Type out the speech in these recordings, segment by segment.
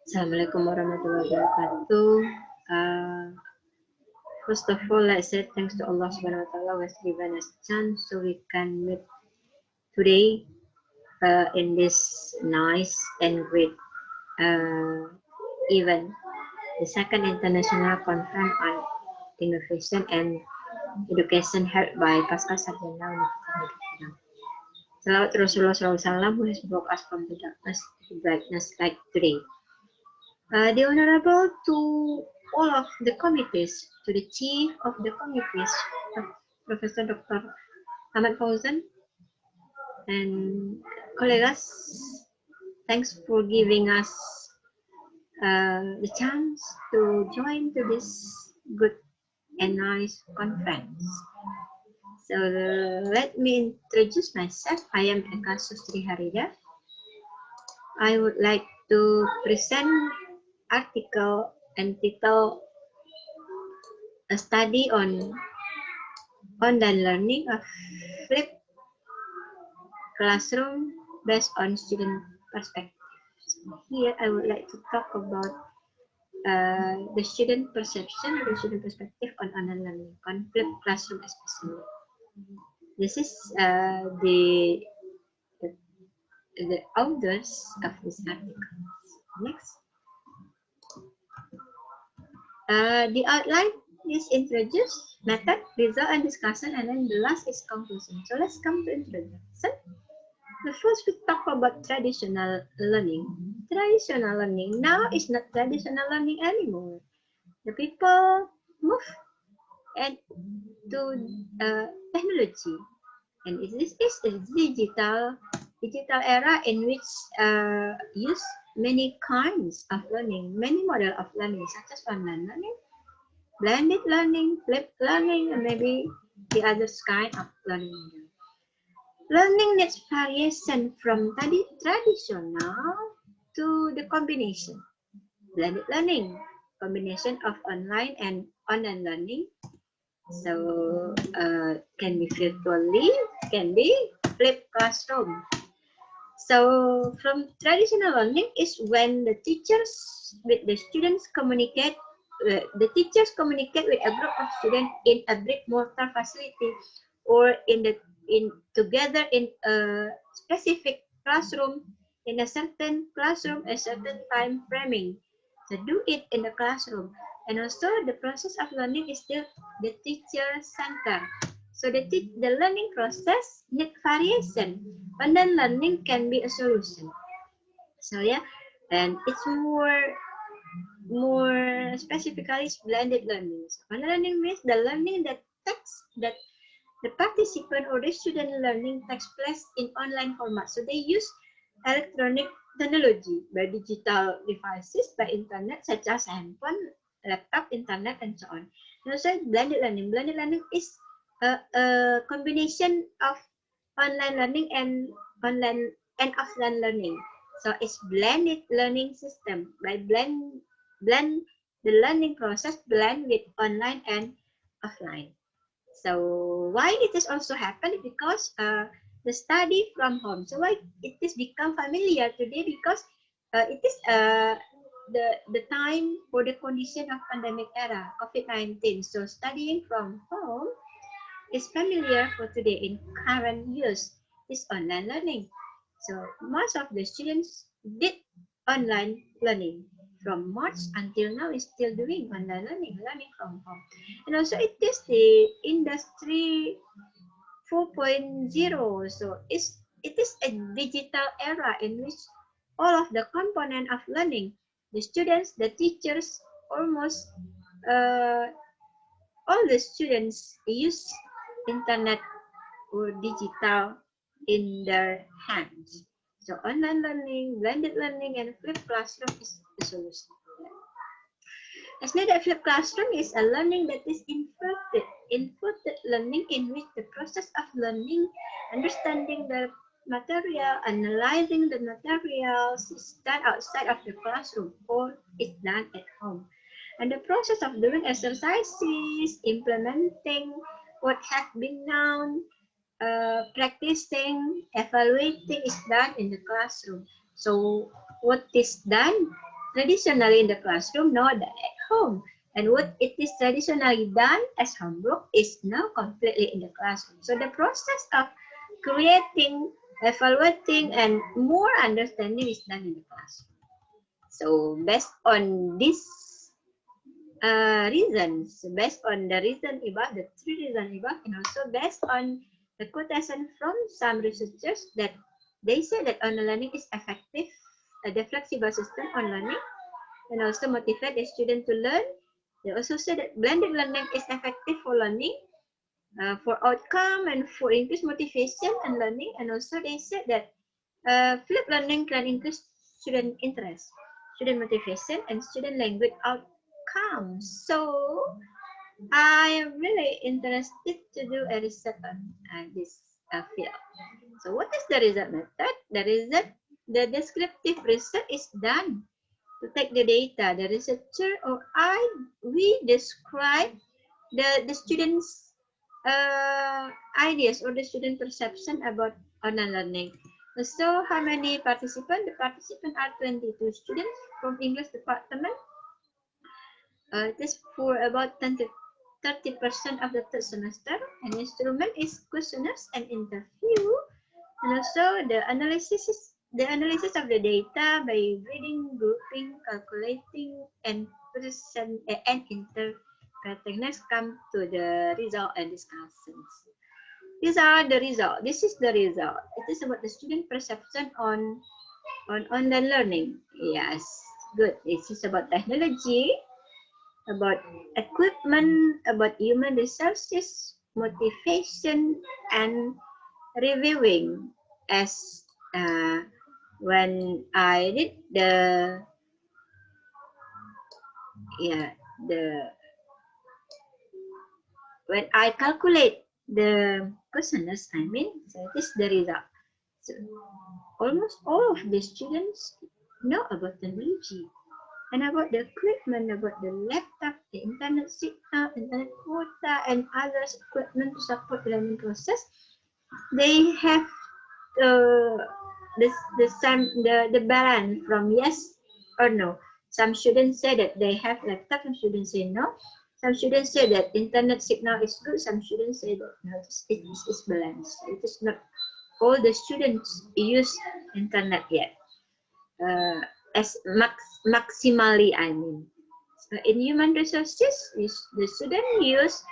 Assalamualaikum warahmatullahi wabarakatuh. Uh, First of all, I said thanks to Allah Subhanahu wa Taala who has given us chance so we can meet today in this nice and great uh, event, the second international conference on innovation and education held by Pasca Sarjana University Padang. Salawat Rasulullah SAW who has brought us from the darkness to brightness like today. The Honorable to all of the committees, to the Chief of the committees, Professor Dr. Ahmad Fauzan, and colleagues, thanks for giving us the chance to join to this good and nice conference. So let me introduce myself. I am Eka Sustri Harida. I would like to present article entitled a study on online learning, a flipped classroom based on student perspective. Here I would like to talk about the student perception or the student perspective on online learning, on flipped classroom especially. This is the authors of this article. Next. The outline is introduced, method, result, and discussion, and then the last is conclusion. So let's come to introduction. The first we talk about traditional learning. Traditional learning now is not traditional learning anymore. The people move and to technology, and this is a digital era in which use many kinds of learning, many model of learning, such as online learning, blended learning, flipped learning, and maybe the other kind of learning model. Learning needs variation from traditional to the combination. Blended learning, combination of online and online learning. So can be virtually, can be flipped classroom. So from traditional learning is when the teachers with the students communicate. The teachers communicate with a group of students in a brick mortar facility or together in a specific classroom, in a certain classroom, a certain time framing. So do it in the classroom. And also the process of learning is still the teacher center. So the learning process need variation. Online learning can be a solution. So yeah, and it's more specifically blended learning. So online learning means the learning that the participant or the student learning takes place in online format. So they use electronic technology by digital devices, by internet such as handphone, laptop, internet, and so on. And also blended learning. Blended learning is a combination of online learning and online and offline learning. So it's blended learning system by blend the learning process blend with online and offline. So why it is also happened? Because the study from home. So why it is become familiar today? Because it is the time for the condition of pandemic era, COVID-19. So studying from home is familiar for today in current use is online learning. So most of the students did online learning from March until now is still doing online learning from home. And also it is the industry 4.0. So it is a digital era in which all of the component of learning, the students, the teachers, almost all the students use internet or digital in their hands. So online learning, blended learning, and flipped classroom is the solution. As know that flipped classroom is a learning that is inverted. Inverted learning in which the process of learning, understanding the material, analyzing the materials is done outside of the classroom or is done at home. And the process of doing exercises, implementing what has been known, practicing, evaluating is done in the classroom. So what is done traditionally in the classroom, nor done at home. And what it is traditionally done as homework is now completely in the classroom. So the process of creating, evaluating, and more understanding is done in the classroom. So based on these reasons, based on the reason above, the three reasons above, and also based on the quotation from some researchers that they say that online learning is effective, the flexible system on learning, and also motivate the student to learn. They also say that blended learning is effective for learning, for outcome, and for increased motivation and learning. And also they said that flipped learning can increase student interest, student motivation, and student language outcomes. So I am really interested to do a research on this field. So what is the result method? The descriptive research is done to take the data. The researcher or we describe the students' ideas or the student perception about online learning. So how many participants? The participants are 22 students from English department. It is for about 30% of the third semester. And instrument is questionnaires and interview. And also the analysis of the data by reading, grouping, calculating, and interpreting. Next come to the result and discussions. These are the result. This is the result. It is about the student perception on online learning. Yes, good. This is about technology, about equipment, about human resources, motivation, and reviewing. As when I did the when I calculate the questions, I mean, so this is the result. So almost all of the students know about technology and about the equipment, about the laptop, the internet signal, internet quota, and other equipment to support the learning process. They have the balance from yes or no. Some students say that they have laptop, some students say no. Some students say that internet signal is good, some students say that no, it is balanced. It is not all the students use internet yet. As maximally, I mean. So in human resources, the student use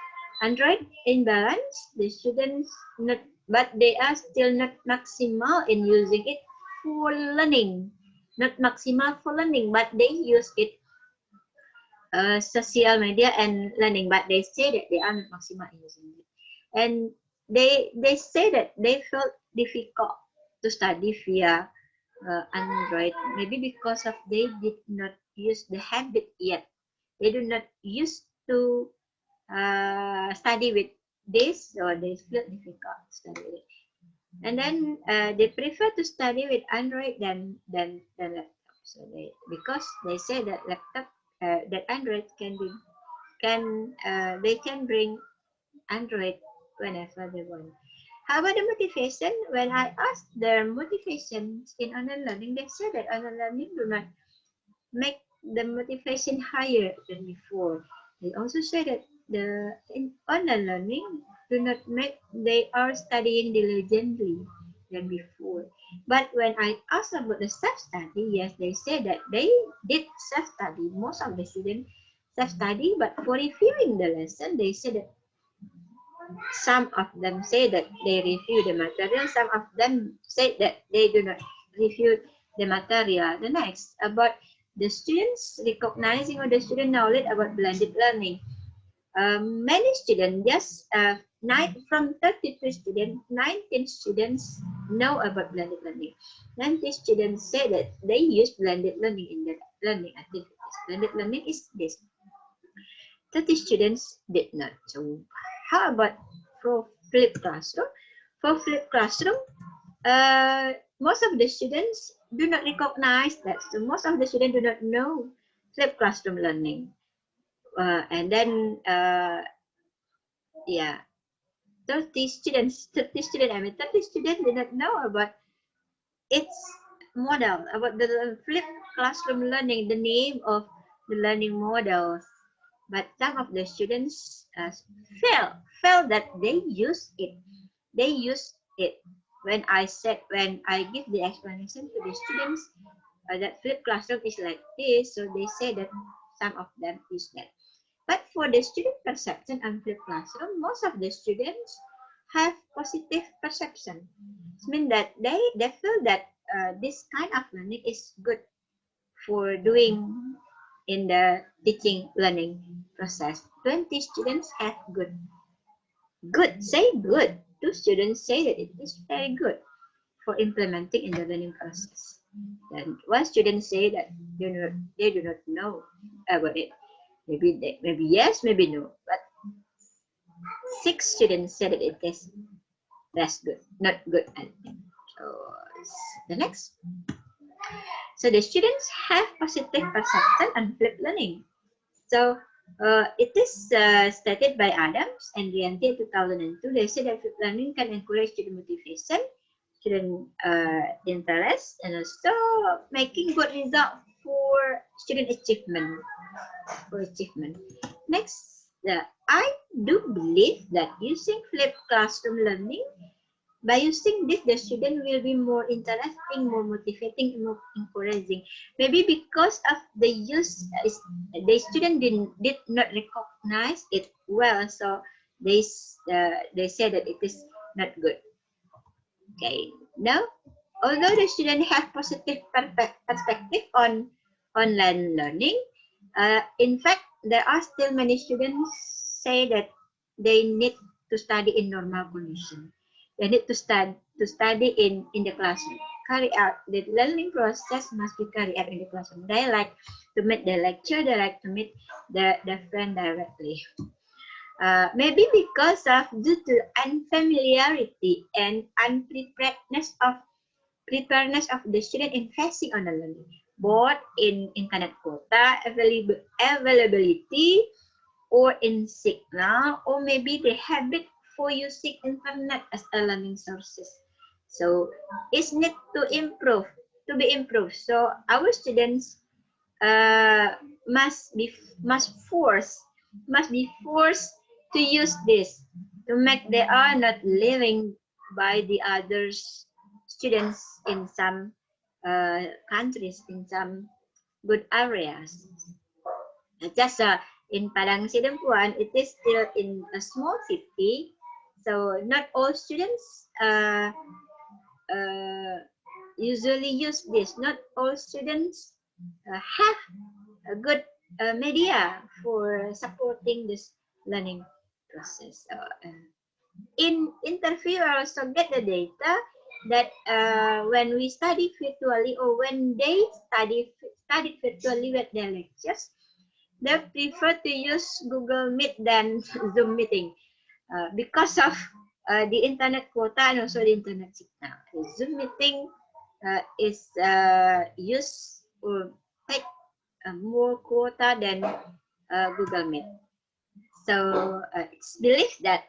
Android in balance. The students not, but they are still not maximal in using it for learning. Not maximal for learning, but they use it social media and learning. But they say that they are not maximal in using it, and they say that they felt difficult to study via Android, maybe because of they did not use the habit yet. They do not used to study with this, or they feel difficult to study with it. And then they prefer to study with Android than laptop. So because they say that laptop that Android they can bring Android whenever they want. How about the motivation? When I asked their motivations in online learning, they said that online learning do not make the motivation higher than before. They also say that in online learning do not make they are studying diligently than before. But when I asked about the self-study, yes, they said that they did self-study. Most of the students self-study, but for reviewing the lesson, they said that some of them say that they review the material, some of them say that they do not review the material. The next, about the students recognizing or the student knowledge about blended learning. Many students, just from 33 students, 19 students know about blended learning. 90 students say that they use blended learning in their learning activities. Blended learning is this. 30 students did not. So how about for flipped classroom? For flipped classroom, most of the students do not recognize that. So most of the students do not know flipped classroom learning. And then, yeah, 30 students, 30 students do not know about its model, about the flipped classroom learning, the name of the learning models. But some of the students felt that they use it. They use it. When I give the explanation to the students that flipped classroom is like this, so they say that some of them use that. But for the student perception and flipped classroom, most of the students have positive perception. It means that they feel that this kind of learning is good for doing in the teaching learning process. 20 students have good. Good, say good. 2 students say that it is very good for implementing in the learning process. Then 1 student say that they do not know about it. Maybe yes, maybe no. But 6 students said that it is that's good, not good. So the next. So the students have positive perception and flipped learning. So it is stated by Adams and Rianti in 2002. They say that flipped learning can encourage student motivation, student interest, and also making good result for student achievement. Next, I do believe that using flipped classroom learning, by using this, the student will be more interesting, more motivating, more encouraging. Maybe because of the use, the student did not recognize it well, so they say that it is not good. Okay, now, although the student have positive perspective on online learning, in fact, there are still many students say that they need to study in normal condition. They need to study in the classroom. Carry out the learning process must be carried out in the classroom. They like to meet the lecturer. They like to meet the friend directly. Maybe because of due to unfamiliarity and unpreparedness of the student in facing on the learning, both in internet quota availability or in signal, or maybe the habit for using internet as a learning sources. So it's need to be improved. So our students must be forced to use this to make they are not living by the others students in some countries, in some good areas. Just in Padang Sidempuan, it is still in a small city, so not all students usually use this. Not all students have a good media for supporting this learning process. In interview, I also get the data that when we study virtually, or when they studied virtually with their lectures, they prefer to use Google Meet than Zoom meeting because of the internet quota and also the internet signal. The Zoom meeting is used or take more quota than Google Meet. So it's believed that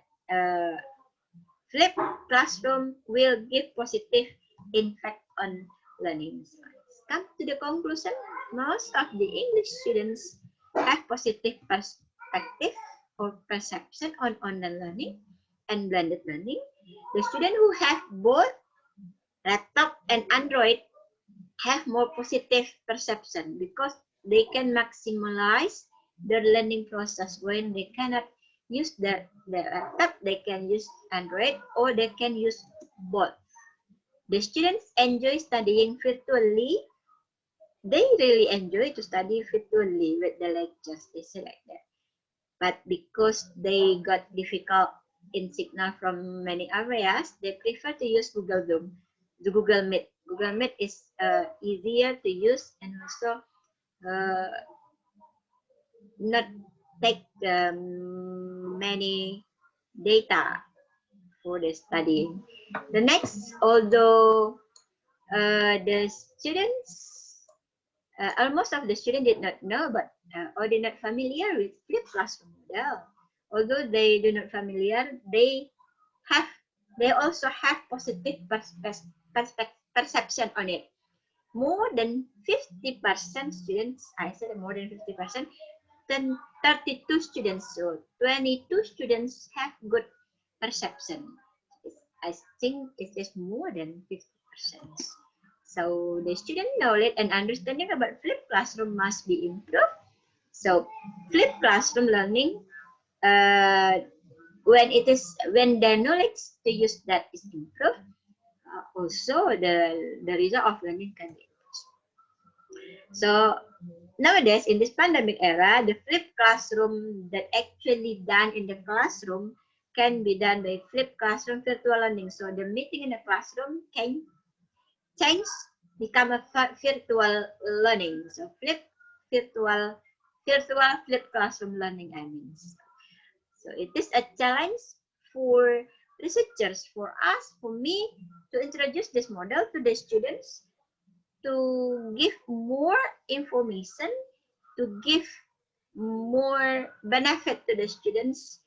flipped classroom will give positive impact on learning. Come to the conclusion, most of the English students have positive perspective or perception on online learning and blended learning. The students who have both laptop and Android have more positive perception because they can maximize their learning process. When they cannot use the laptop, they can use Android, or they can use both. The students enjoy studying virtually. They really enjoy to study virtually with the lectures. They say like that. But because they got difficult in signal from many areas, they prefer to use Google Zoom, the Google Meet. Google Meet is easier to use and also not take many data for the studying. The next, although the students, almost of the students did not know, but or did not familiar with flipped classroom model. Although they do not familiar, they also have positive perception on it. more than 50% students, I said more than 50%, then 32 students, so 22 students have good perception. I think it is more than 50%. So the student knowledge and understanding about flipped classroom must be improved. So flipped classroom learning, when the knowledge to use that is improved, also the result of learning can be improved. So nowadays, in this pandemic era, the flipped classroom that actually done in the classroom can be done by flipped classroom virtual learning. So the meeting in the classroom can change, become a virtual learning. So virtual flipped classroom learning, I mean. So it is a challenge for researchers, for us, for me, to introduce this model to the students, to give more information, to give more benefit to the students,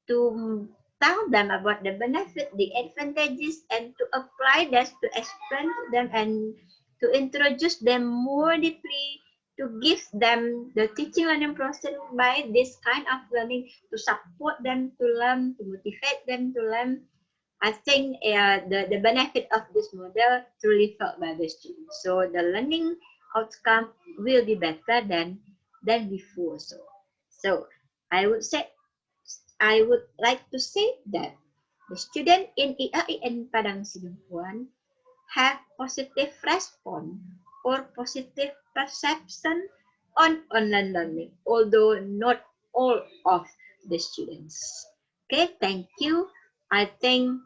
to tell them about the benefit, the advantages, and to apply that, to explain to them, and to introduce them more deeply, to give them the teaching learning process by this kind of learning, to support them to learn, to motivate them to learn. I think the benefit of this model truly felt by the students. So the learning outcome will be better than before. So I would say, I would like to say that the student in IAIN Padang Sidempuan have positive response or positive perception on online learning, although not all of the students. Okay, thank you. I think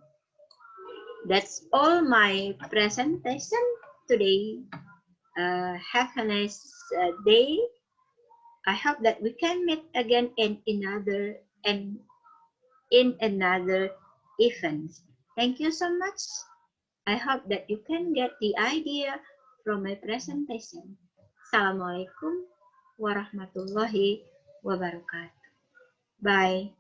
that's all my presentation today. Have a nice day. I hope that we can meet again in another event. Thank you so much. I hope that you can get the idea from my presentation. Assalamualaikum warahmatullahi wabarakatuh. Bye.